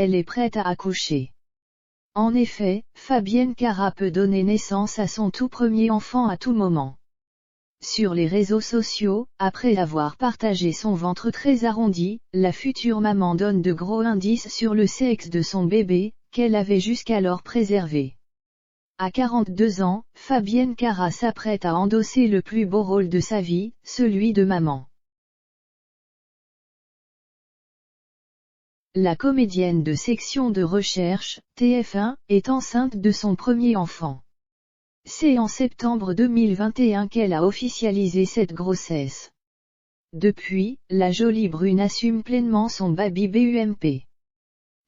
elle est prête à accoucher. En effet, Fabienne Cara peut donner naissance à son tout premier enfant à tout moment. Sur les réseaux sociaux, après avoir partagé son ventre très arrondi, la future maman donne de gros indices sur le sexe de son bébé, qu'elle avait jusqu'alors préservé. À 42 ans, Fabienne Cara s'apprête à endosser le plus beau rôle de sa vie, celui de maman. La comédienne de section de recherche, TF1, est enceinte de son premier enfant. C'est en septembre 2021 qu'elle a officialisé cette grossesse. Depuis, la jolie brune assume pleinement son baby bump.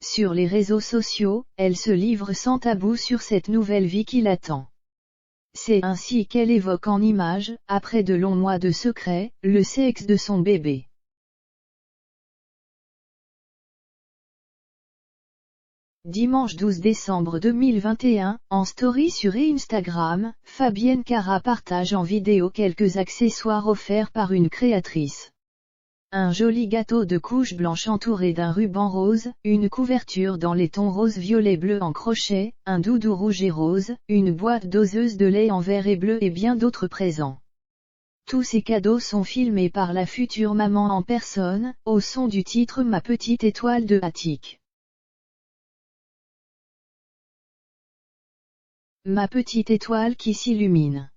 Sur les réseaux sociaux, elle se livre sans tabou sur cette nouvelle vie qui l'attend. C'est ainsi qu'elle évoque en images, après de longs mois de secret, le sexe de son bébé. Dimanche 12 décembre 2021, en story sur Instagram, Fabienne Cara partage en vidéo quelques accessoires offerts par une créatrice. Un joli gâteau de couche blanche entouré d'un ruban rose, une couverture dans les tons rose violet bleu en crochet, un doudou rouge et rose, une boîte doseuse de lait en vert et bleu et bien d'autres présents. Tous ces cadeaux sont filmés par la future maman en personne, au son du titre Ma petite étoile de Attic. Ma petite étoile qui s'illumine.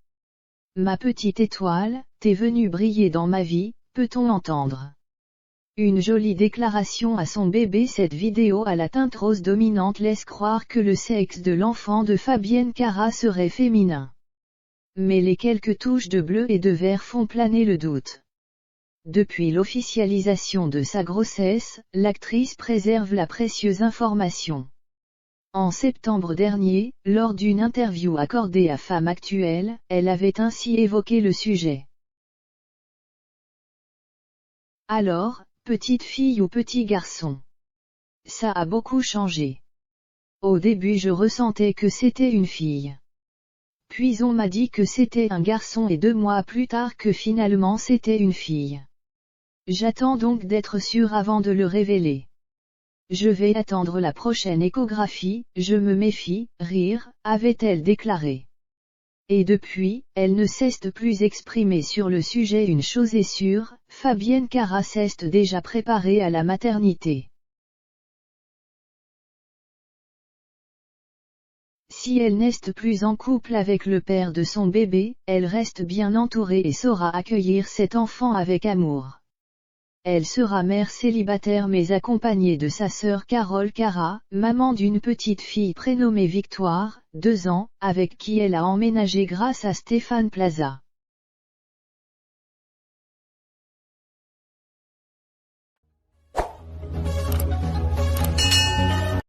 Ma petite étoile, t'es venue briller dans ma vie, peut-on entendre. Une jolie déclaration à son bébé. Cette vidéo à la teinte rose dominante laisse croire que le sexe de l'enfant de Fabienne Cara serait féminin. Mais les quelques touches de bleu et de vert font planer le doute. Depuis l'officialisation de sa grossesse, l'actrice préserve la précieuse information. En septembre dernier, lors d'une interview accordée à Femme Actuelle, elle avait ainsi évoqué le sujet. Alors, petite fille ou petit garçon? Ça a beaucoup changé. Au début je ressentais que c'était une fille. Puis on m'a dit que c'était un garçon et 2 mois plus tard que finalement c'était une fille. J'attends donc d'être sûre avant de le révéler. Je vais attendre la prochaine échographie, je me méfie, rire, avait-elle déclaré. Et depuis, elle ne cesse de plus exprimer sur le sujet. Une chose est sûre, Fabienne Cara s'est déjà préparée à la maternité. Si elle n'est plus en couple avec le père de son bébé, elle reste bien entourée et saura accueillir cet enfant avec amour. Elle sera mère célibataire mais accompagnée de sa sœur Carole Cara, maman d'une petite fille prénommée Victoire, 2 ans, avec qui elle a emménagé grâce à Stéphane Plaza.